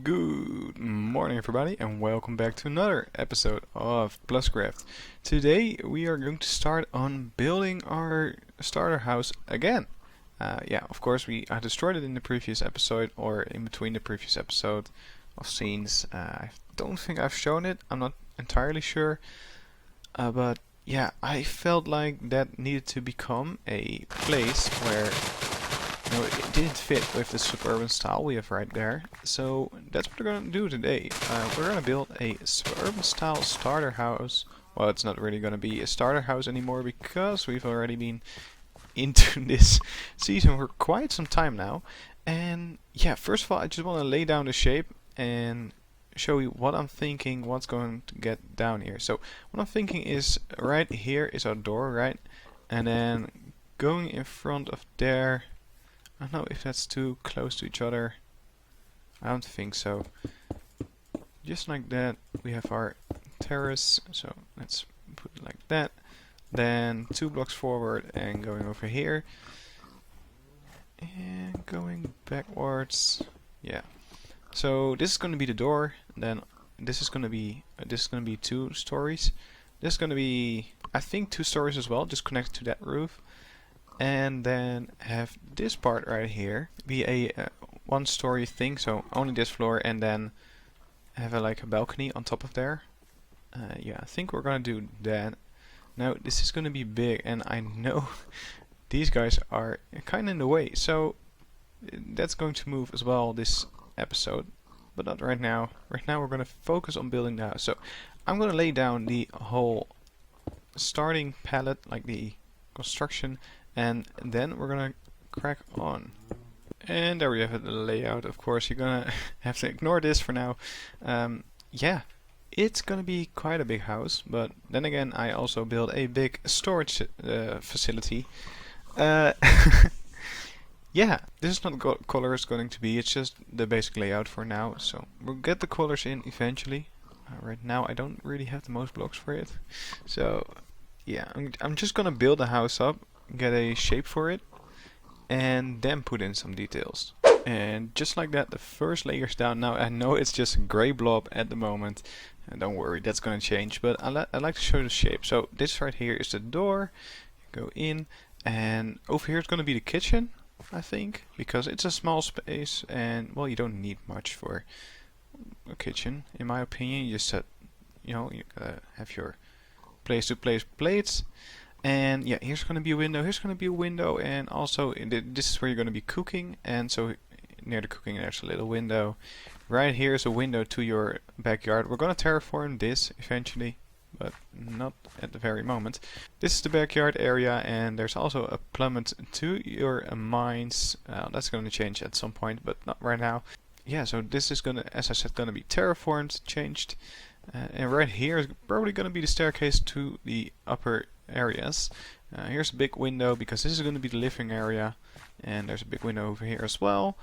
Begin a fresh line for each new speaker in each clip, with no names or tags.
Good morning everybody and welcome back to another episode of PlusCraft. Today we are going to start on building our starter house again. Yeah, of course I destroyed it in the previous episode or in between the previous episode of scenes. I don't think I've shown it, I'm not entirely sure. But yeah, I felt like that needed to become a place where it didn't fit with the suburban style we have right there. So that's what we're gonna do today. We're gonna build a suburban style starter house. Well, it's not really gonna be a starter house anymore because we've already been into this season for quite some time now. And yeah, first of all, I just want to lay down the shape and show you what I'm thinking, what's going to get down here. So what I'm thinking is right here is our door, right? And then going in front of there. I don't know if that's too close to each other. I don't think so. Just like that, we have our terrace. So let's put it like that. Then 2 blocks forward and going over here. And going backwards. Yeah. So this is going to be the door. Then this is going to be 2 stories. This is going to be, I think, 2 stories as well, just connected to that roof. And then have this part right here be a 1-story thing, so only this floor, and then have like a balcony on top of there. Yeah, I think we're gonna do that. Now this is gonna be big, and I know these guys are kind of in the way, so that's going to move as well this episode, but not right now. Right now we're gonna focus on building the house. So I'm gonna lay down the whole starting palette, like the construction. And then we're gonna crack on. And there we have it, the layout. Of course, you're gonna have to ignore this for now. Yeah, it's gonna be quite a big house, but then again, I also built a big storage facility. Yeah, this is not what color it's going to be, it's just the basic layout for now. So we'll get the colors in eventually. Right now, I don't really have the most blocks for it. So yeah, I'm just gonna build the house up, get a shape for it, and then put in some details. And just like that, the first layer's down. Now I know it's just a gray blob at the moment, and don't worry, that's gonna change, but I like to show the shape. So this right here is the door. You go in, and over here is gonna be the kitchen, I think, because it's a small space, and well, you don't need much for a kitchen, in my opinion. You just set, you gotta have your place to place plates. And yeah, here's going to be a window, here's going to be a window, and also this is where you're going to be cooking, and so near the cooking there's a little window. Right here is a window to your backyard. We're going to terraform this eventually, but not at the very moment. This is the backyard area, and there's also a plummet to your mines. That's going to change at some point, but not right now. Yeah, so this is going to, as I said, going to be terraformed, changed. And right here is probably going to be the staircase to the upper areas. Here's a big window because this is going to be the living area, and there's a big window over here as well.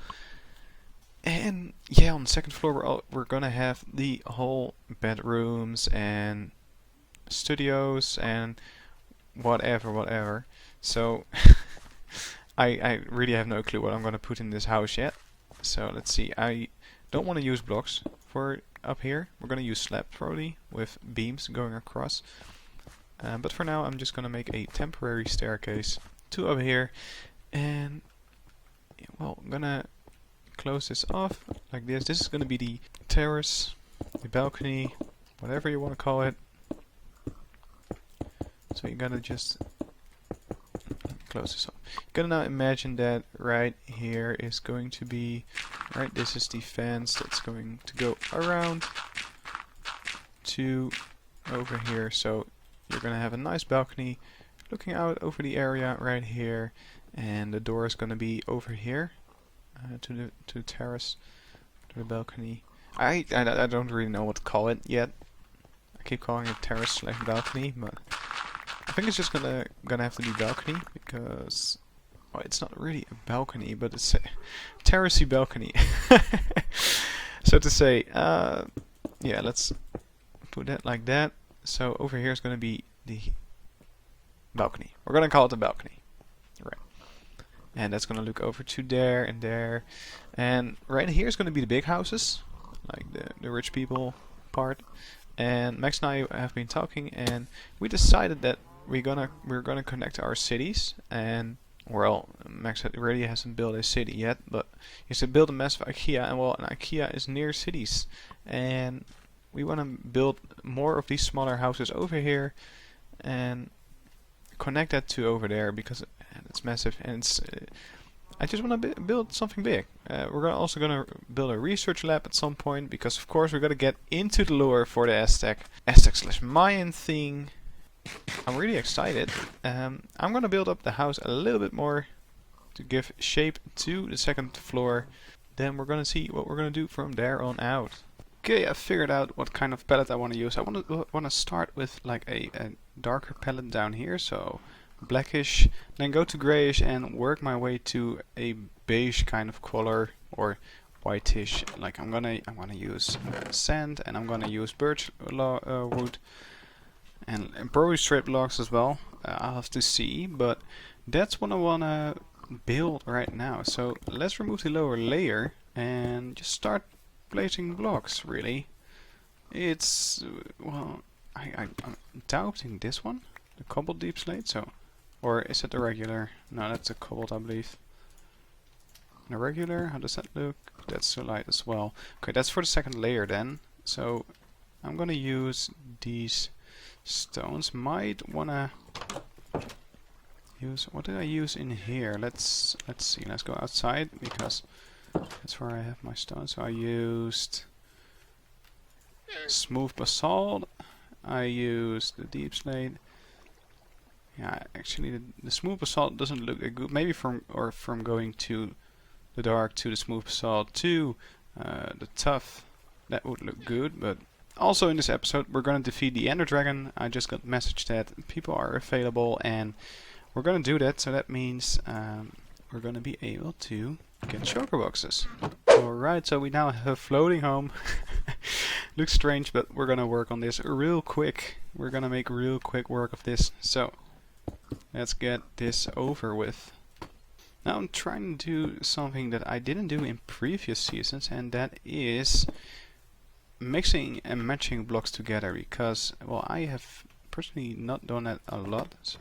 And yeah, on the second floor we're gonna have the whole bedrooms and studios and whatever. So I really have no clue what I'm gonna put in this house yet. So let's see. I don't want to use blocks for up here. We're gonna use slabs probably with beams going across. But for now I'm just gonna make a temporary staircase to over here, and well, I'm gonna close this off like this. This is gonna be the terrace, the balcony, whatever you want to call it. So you gotta just close this off. You're gonna now imagine that right here is going to be, right, this is the fence that's going to go around to over here. So you're going to have a nice balcony looking out over the area right here, and the door is going to be over here to the terrace, to the balcony. I don't really know what to call it yet. I keep calling it terrace / balcony, but I think it's just gonna have to be balcony because, well, it's not really a balcony, but it's a terracey balcony, so to say. Yeah, let's put that like that. So over here is going to be the balcony. We're going to call it the balcony. Right. And that's going to look over to there and there. And right here is going to be the big houses. like the rich people part. And Max and I have been talking, and we decided that we're gonna connect our cities. And well, Max really hasn't built a city yet, but he said build a massive IKEA, and well, an IKEA is near cities, and we want to build more of these smaller houses over here, and connect that to over there because it's massive, and it's. I just want to build something big. We're also gonna build a research lab at some point because, of course, we're gonna get into the lore for the Aztec/Mayan thing. I'm really excited. I'm gonna build up the house a little bit more to give shape to the second floor. Then we're gonna see what we're gonna do from there on out. Okay, I figured out what kind of palette I want to use. I want to start with like a darker palette down here, so blackish, then go to grayish and work my way to a beige kind of color or whitish. Like I'm gonna use sand, and I'm gonna use birch wood and probably straight blocks as well. I'll have to see, but that's what I wanna build right now. So let's remove the lower layer and just start placing blocks. Really, it's well, I'm doubting this one, the cobbled deep slate. So. Or is it the regular? No, that's a cobalt, I believe. The regular, how does that look? That's so light as well. Okay, that's for the second layer then. So I'm gonna use these stones. Might wanna use, what did I use in here? Let's see. Let's go outside because that's where I have my stones. So I used smooth basalt. I used the deep slate. Yeah, actually the smooth basalt doesn't look good. Maybe from going to the dark to the smooth basalt to the tough, that would look good. But also in this episode we're gonna defeat the Ender Dragon. I just got message that people are available, and we're gonna do that. So that means we're gonna be able to get shulker boxes. Alright, so we now have a floating home. Looks strange, but we're gonna work on this real quick. We're gonna make real quick work of this. So let's get this over with. Now I'm trying to do something that I didn't do in previous seasons, and that is mixing and matching blocks together, because, well, I have personally not done that a lot. So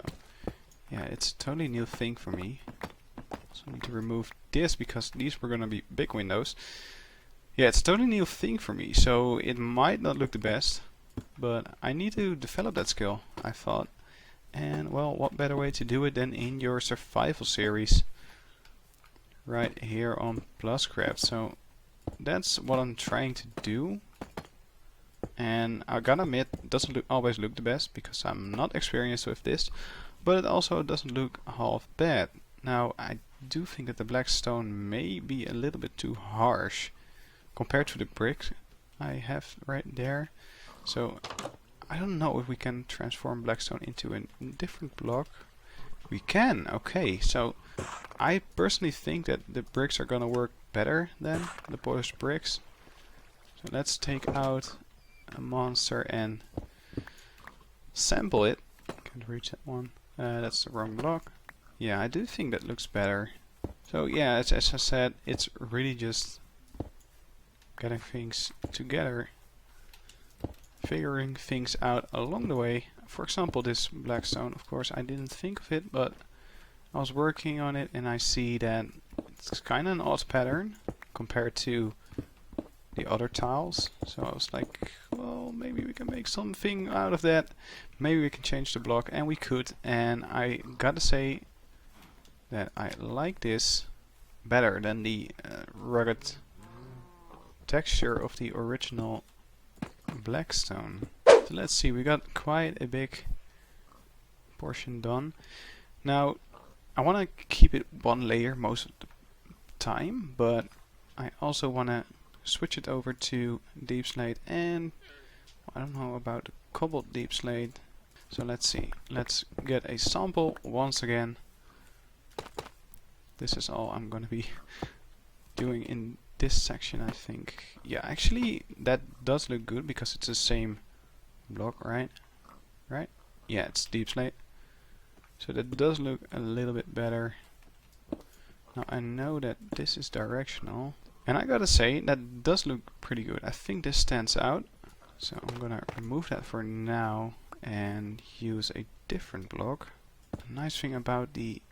yeah, it's a totally new thing for me. So I need to remove this because these were gonna be big windows. Yeah, it's a totally new thing for me, so it might not look the best, but I need to develop that skill, I thought. And well, what better way to do it than in your survival series right here on PlusCraft. So that's what I'm trying to do, and I gotta admit, it doesn't always look the best because I'm not experienced with this, but it also doesn't look half bad. Now I do think that the black stone may be a little bit too harsh compared to the bricks I have right there. So I don't know if we can transform blackstone into a different block. We can, okay. So I personally think that the bricks are gonna work better than the polished bricks. So let's take out a monster and sample it. Can't reach that one. That's the wrong block. Yeah, I do think that looks better. So yeah, as I said, it's really just getting things together, figuring things out along the way. For example, this blackstone, of course, I didn't think of it, but I was working on it and I see that it's kind of an odd pattern compared to the other tiles. So I was like, well, maybe we can make something out of that. Maybe we can change the block, and we could. And I gotta say that I like this better than the rugged texture of the original blackstone. So let's see, we got quite a big portion done. Now I want to keep it one layer most of the time, but I also want to switch it over to deep slate, and I don't know about the cobbled deep slate. So let's see, let's get a sample once again. This is all I'm gonna be doing in this section, I think. Yeah, actually that does look good because it's the same block, right? Right? Yeah, it's deep slate. So that does look a little bit better. Now I know that this is directional.
And I gotta say, that does look pretty good. I think this stands out. So I'm gonna remove that for now and use a different block. The nice thing about the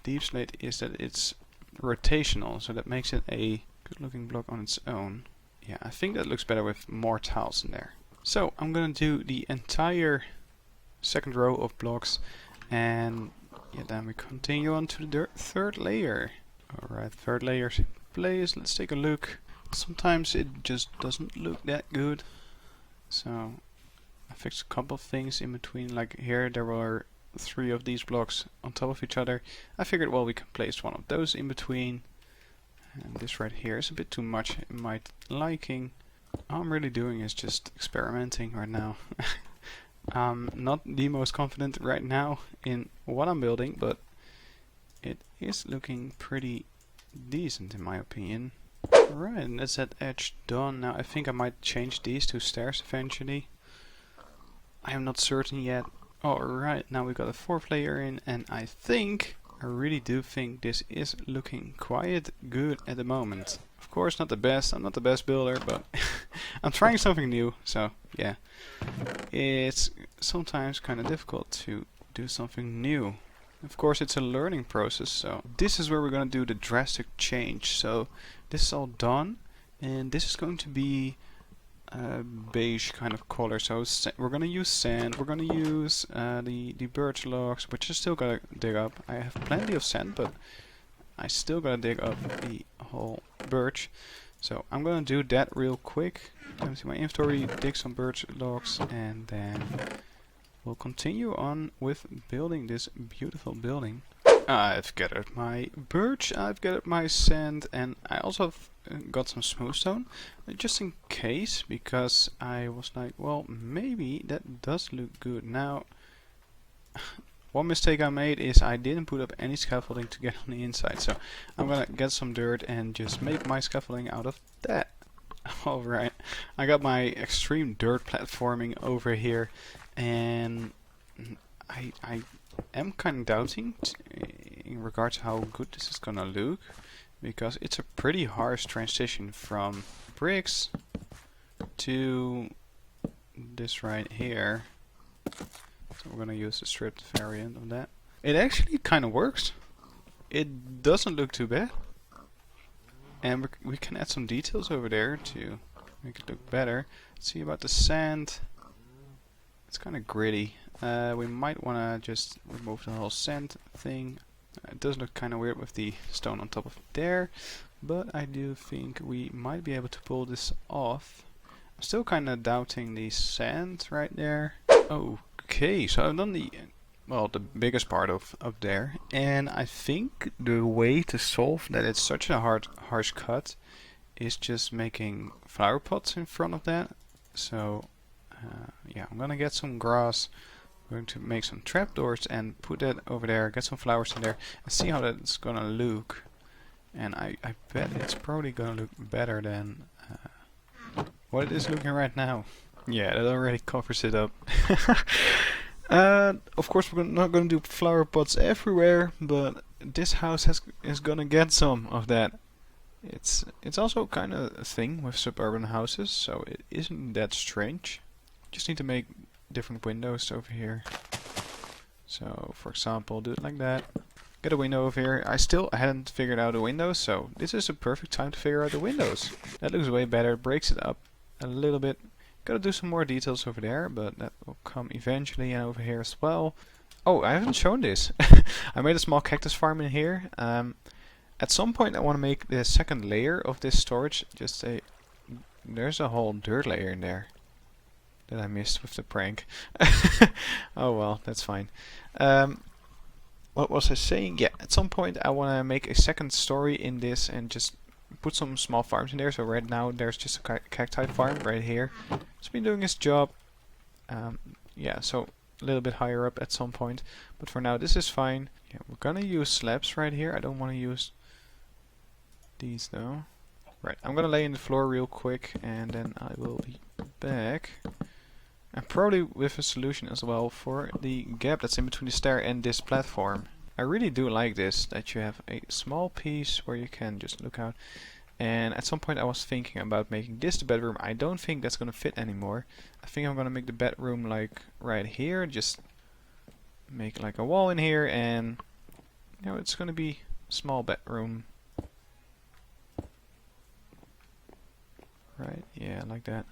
deep slate is that it's rotational, so that makes it a good looking block on its own. Yeah, I think that looks better with more tiles in there. So I'm gonna do the entire second row of blocks, and yeah, then we continue on to the third layer. Alright, third layer's in place. Let's take a look. Sometimes it just doesn't look that good, so I fixed a couple of things in between. Like here there were 3 of these blocks on top of each other. I figured, well, we can place one of those in between, and this right here is a bit too much in my liking. All I'm really doing is just experimenting right now. I'm not the most confident right now in what I'm building, but it is looking pretty decent in my opinion. Alright, and that's that edge done. Now I think I might change these to stairs eventually. I am not certain yet. Alright, now we got a 4th layer in, and I really do think this is looking quite good at the moment. Of course not the best, I'm not the best builder, but I'm trying something new, so yeah. It's sometimes kind of difficult to do something new. Of course it's a learning process, so this is where we're going to do the drastic change. So this is all done, and this is going to be a beige kind of color. So we're going to use sand, we're going to use the birch logs, which I still got to dig up. I have plenty of sand, but I still got to dig up the whole birch. So I'm going to do that real quick. Come to my inventory, dig some birch logs, and then we'll continue on with building this beautiful building. I've gathered my birch, I've gathered my sand, and I also have got some smooth stone, just in case, because I was like, well, maybe that does look good. Now, one mistake I made is I didn't put up any scaffolding to get on the inside, so I'm gonna get some dirt and just make my scaffolding out of that. Alright, I got my extreme dirt platforming over here, and I am kind of doubting in regards to how good this is gonna look, because it's a pretty harsh transition from bricks to this right here. So we're gonna use the stripped variant of that. It actually kind of works. It doesn't look too bad, and we can add some details over there to make it look better. Let's see about the sand. It's kind of gritty. We might want to just remove the whole sand thing. It does look kind of weird with the stone on top of there, but I do think we might be able to pull this off. I'm still kind of doubting the sand right there. Okay, so I've done the biggest part of up there, and I think the way to solve that it's such a harsh cut is just making flower pots in front of that. So yeah, I'm gonna get some grass, I'm going to make some trapdoors and put that over there, get some flowers in there, and see how that's gonna look. And I bet it's probably gonna look better than what it is looking right now. Yeah, that already covers it up. Of course we're not gonna do flower pots everywhere, but this house is gonna get some of that. It's also kind of a thing with suburban houses, so it isn't that strange. Just need to make different windows over here. So for example, do it like that. Get a window over here. I hadn't figured out the windows, so this is a perfect time to figure out the windows. That looks way better, breaks it up a little bit. Gotta do some more details over there, but that will come eventually, and over here as well. Oh, I haven't shown this. I made a small cactus farm in here. At some point I want to make the second layer of this storage. There's a whole dirt layer in there that I missed with the prank. Oh well, that's fine. What was I saying? Yeah, at some point I want to make a second story in this and just put some small farms in there. So right now there's just a cacti farm right here. It's been doing its job. Yeah, so a little bit higher up at some point. But for now this is fine. Yeah, we're gonna use slabs right here. I don't want to use these though. Right, I'm gonna lay in the floor real quick and then I will be back. And probably with a solution as well for the gap that's in between the stair and this platform. I really do like this, that you have a small piece where you can just look out.
And at some point I was thinking about making this the bedroom. I don't think that's gonna fit anymore. I think I'm gonna make the bedroom like right here. Just make like a wall in here, and you know, it's gonna be a small bedroom. Right, yeah, like that.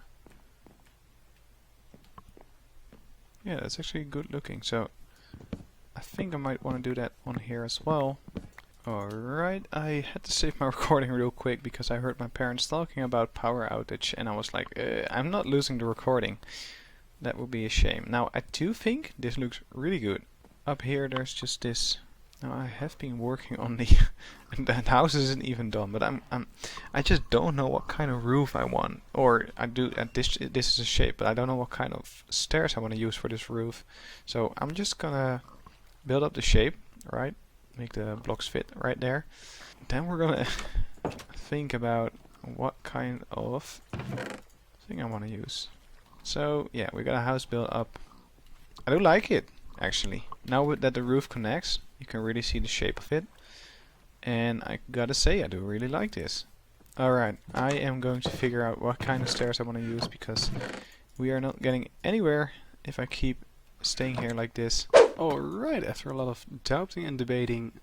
Yeah, that's actually good looking. So I think I might want to do that on here as well. Alright, I had to save my recording real quick because I heard my parents talking about power outage, and I was like, I'm not losing the recording. That would be a shame. Now, I do think this looks really good. Up here there's just this. Now, I have been working on the the house isn't even done, but I just don't know what kind of roof I want. Or I do, this is a shape, but I don't know what kind of stairs I want to use for this roof. So I'm just gonna build up the shape, right? Make the blocks fit right there. Then we're gonna think about what kind of thing I want to use. So yeah, we got a house built up. I do like it, actually. Now that the roof connects, you can really see the shape of it. And I gotta say, I do really like this. Alright, I am going to figure out what kind of stairs I want to use, because we are not getting anywhere if I keep staying here like this. Alright, after a lot of doubting and debating,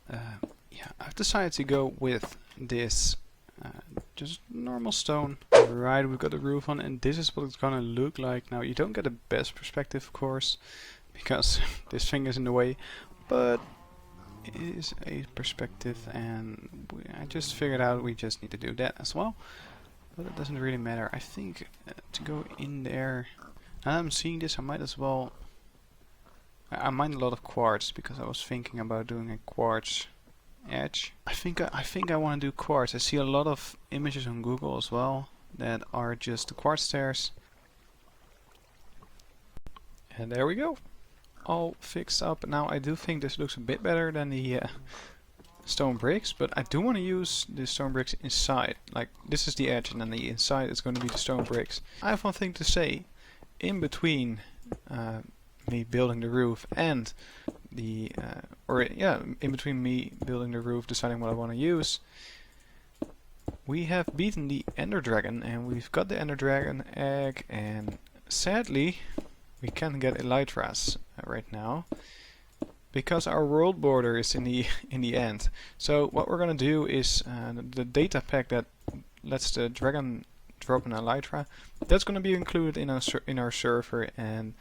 yeah, I've decided to go with this just normal stone. Right, we've got the roof on, and this is what it's gonna look like. Now, you don't get the best perspective, of course, because this thing is in the way, but it is a perspective, and I just figured out we just need to do that as well. But it doesn't really matter. I think to go in there, now that I'm seeing this, I might as well. I mind a lot of quartz because I was thinking about doing a quartz edge. I think I want to do quartz. I see a lot of images on Google as well that are just the quartz stairs. And there we go. All fixed up. Now I do think this looks a bit better than the stone bricks, but I do want to use the stone bricks inside. Like, this is the edge, and then the inside is going to be the stone bricks. I have one thing to say. In between me building the roof and the in between me building the roof, deciding what I want to use, we have beaten the Ender Dragon, and we've got the Ender Dragon egg, and sadly we can't get Elytras right now because our world border is in the end. So what we're gonna do is the data pack that lets the dragon drop an Elytra, that's gonna be included in our server, and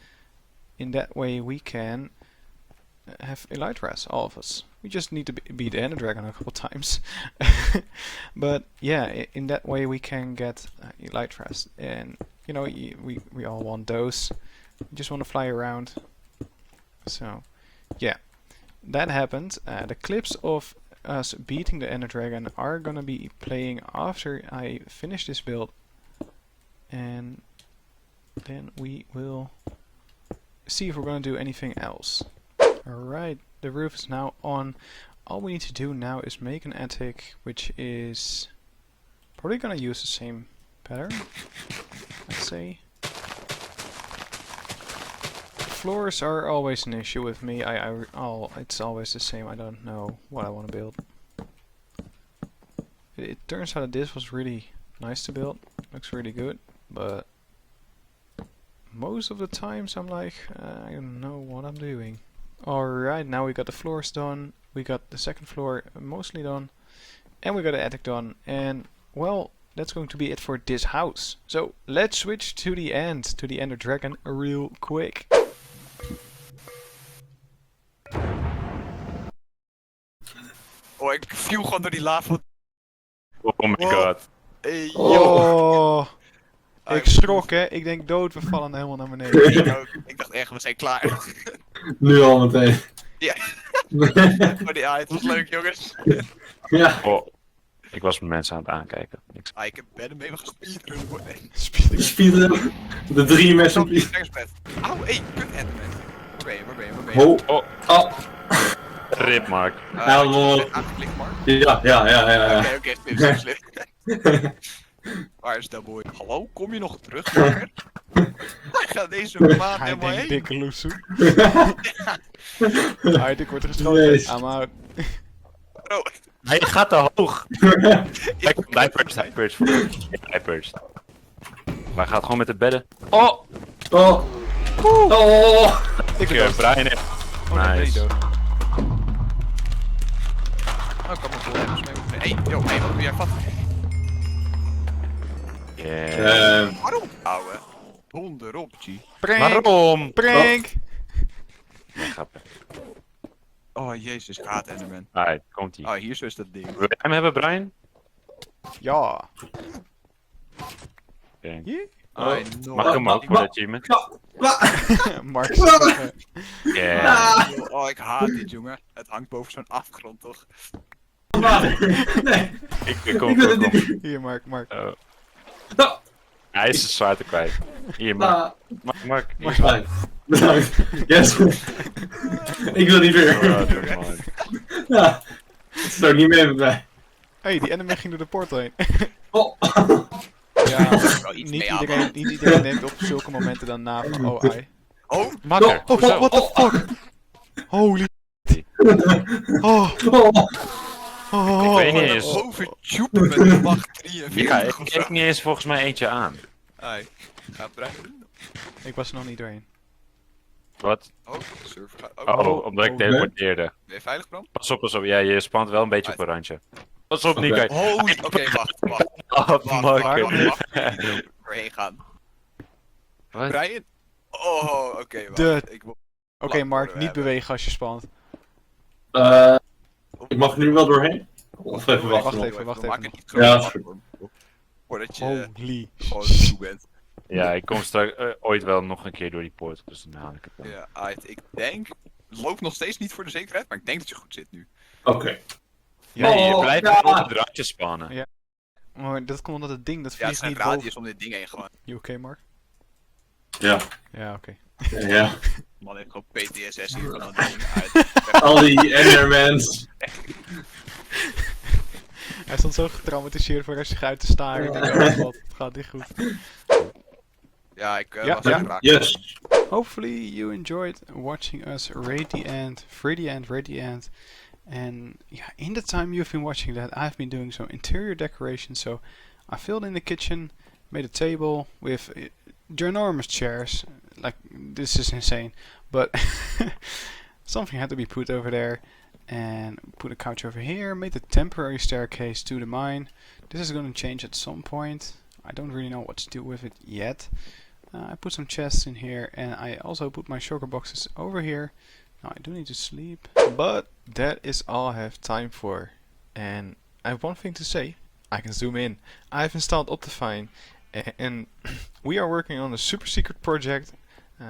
in that way we can have Elytras, all of us. We just need to beat the Ender Dragon a couple times. But yeah, in that way we can get Elytras, and you know, we all want those. We just want to fly around. So yeah, that happened. The clips of us beating the Ender Dragon are gonna be playing after I finish this build, and then we will see if we're gonna do anything else. Alright, the roof is now on. All we need to do now is make an attic, which is probably gonna use the same pattern, let's say. Floors are always an issue with me. It's always the same. I don't know what I want to build. It turns out that this was really nice to build. Looks really good, but most of the times I'm like, I don't know what I'm doing. Alright, now we got the floors done. We got the second floor mostly done, and we got the attic done. And well, that's going to be it for this house. So let's switch to the end, to the Ender Dragon real quick.
Oh, ik viel gewoon door die lava.
Oh my
Wow.
god.
Hey, yo.
Oh, ik schrok hè. Ik denk dood, we vallen helemaal naar beneden.
Ik ook. Ik dacht echt, we zijn klaar.
Nu al meteen.
Ja. Oh, ja, het was leuk, jongens.
Ja.
Oh, ik was met mensen aan het aankijken. Niks.
Ah, ik ben hem even gespeedrun worden.
Speedrun. De 3 met
Stop,
z'n.
Auw, hey, kut Enderman. Waar ben je, waar ben je, waar ben je?
Oh.
Oh,
Oh.
rip Mark.
Ja, wel.
Ik ben aangeklikt, Mark.
Ja.
Oké, slim. Waar is dat boy? Hallo, kom je nog terug, Marker? Hij gaat deze maand
Hij
helemaal
denkt
heen.
dikke loesoe. Alright, ik word geschoten.
Jezus.
I'm out.
Bro,
Hij gaat te hoog. Hij purged. Ja, hij purged. Maar hij gaat gewoon met de bedden. Oh!
Oh. Oh.
Ik Brian heeft.
Oh, nee,
Nice.
dood.
Oh, ik kan mijn voorhebers mee oefenen. Hey, wat doe jij vast?
Yeah.
Waarom? Ouwe. Donder op, G.
Waarom?
Prank!
Nee, grapje.
Oh, jezus, ik haat Enderman.
Alright, komt ie.
Oh, hier zo is dat ding.
Wil jij hem hebben, Brian?
Ja.
Oké.
Hier?
Oh,
Mag ik hem ook voor de achievement?
Mark.
Yeah.
Oh, ik haat dit, jongen. Het hangt boven zo'n afgrond, toch?
Nee.
Ik kom.
Ik wil het niet.
Hier, Mark.
Oh.
Oh.
Hij is zijn zwaarte kwijt. Hier, Mark. Mark. Hier.
Bedankt. Bedankt. Yes. Ik wil niet meer.
Oh, doe het, Mark.
Ja. Het is ook niet meer met mij.
Hey, die enderman ging door de portal heen.
Oh.
Ja,
Wel iets
niet
mee
iedereen, niet iedereen neemt op zulke momenten dan na van oh ai.
Oh,
Makker.
Oh, what the fuck? Holy. Oh, oh,
Ik weet niet eens.
overtupen met de macht 43
Ja, ik
of zo.
kijk niet eens volgens mij eentje aan.
Hey, gaat Brian.
Ik was er nog niet doorheen.
Wat?
Oh, surf gaat.
Oh, omdat ik teleporteerde.
Ben je veilig, Bram?
Pas op. Ja, je spant wel een beetje op een randje. Pas op,
Oké.
Nico.
Holy, oké, wacht.
Oh, makker.
Wacht. Doorheen gaan.
Wat?
Brian? Oh, oké, wacht.
De-
Ik wil...
Oké, Mark,
worden
niet
hebben.
bewegen als je spant.
Ik mag er nu wel doorheen? Of even wachten?
Wacht
nog?
even, wacht
We
even.
maken niet
Ja,
groot
is goed.
platform. Voordat je
Holy.
gewoon toe bent.
Ja, ik kom straks ooit wel nog een keer door die poort, dus dan haal ik het wel.
Ja, Ait, ik denk... Loop nog steeds niet voor de zekerheid, maar ik denk dat je goed zit nu.
Oké.
Nee, je
Oh,
blijft
ja.
op het randje spannen.
Ja. Maar dat komt omdat het ding, dat
Ja, het
vliegt
is een
niet boven.
radius om dit ding heen gewoon.
You okay, Mark?
Ja.
Ja, oké.
Ja.
Man heeft gewoon PTSS hier van dat ding uit.
Al die Endermans.
Hij stond zo getraumatiseerd voor zich uit te staren. Ik denk, oh god, het gaat niet goed.
Ja, ik
Ja,
was
ja.
geraakt.
Yes.
Hopefully you enjoyed watching us raid the end, free the end, raid the end. And yeah, in the time you've been watching that, I've been doing some interior decoration. So I filled in the kitchen, made a table with ginormous chairs. Like, this is insane. But something had to be put over there. And put a couch over here, made a temporary staircase to the mine. This is going to change at some point. I don't really know what to do with it yet. I put some chests in here, and I also put my sugar boxes over here. Now I do need to sleep. But that is all I have time for. And I have one thing to say. I can zoom in. I've installed Optifine, and we are working on a super secret project.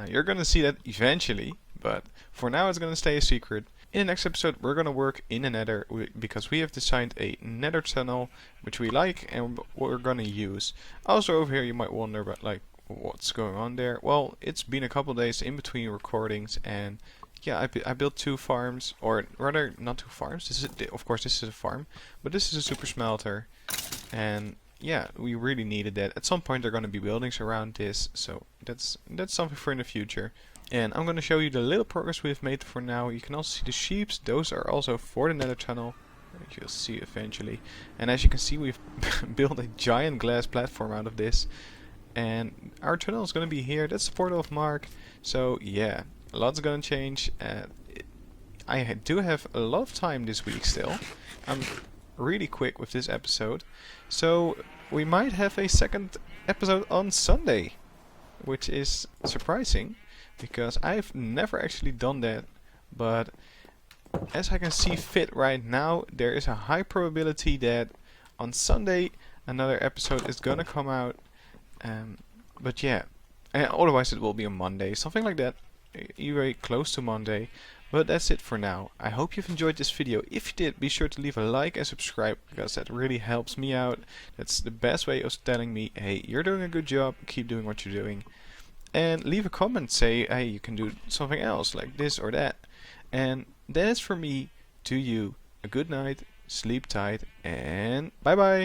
You're gonna see that eventually, but for now it's gonna stay a secret. In the next episode we're gonna work in the nether because we have designed a nether tunnel which we like and we're gonna use. Also over here you might wonder about like what's going on there. Well, it's been a couple days in between recordings and yeah, I built 2 farms, or rather not 2 farms. This is of course this is a farm, but this is a super smelter, and yeah, we really needed that. At some point there are going to be buildings around this, so that's something for in the future. And I'm going to show you the little progress we've made for now. You can also see the sheeps. Those are also for the nether tunnel. You'll see eventually. And as you can see, we've built a giant glass platform out of this. And our tunnel is going to be here. That's the portal of Mark. So yeah, a lot's going to change. I do have a lot of time this week still. I'm really quick with this episode. So we might have a second episode on Sunday, which is surprising because I've never actually done that, but as I can see fit right now, there is a high probability that on Sunday another episode is gonna come out. But yeah, and otherwise it will be on Monday, something like that, either close to Monday. But that's it for now. I hope you've enjoyed this video. If you did, be sure to leave a like and subscribe because that really helps me out. That's the best way of telling me, hey, you're doing a good job, keep doing what you're doing. And leave a comment, say, hey, you can do something else like this or that. And that is for me to you. A good night, sleep tight, and bye bye.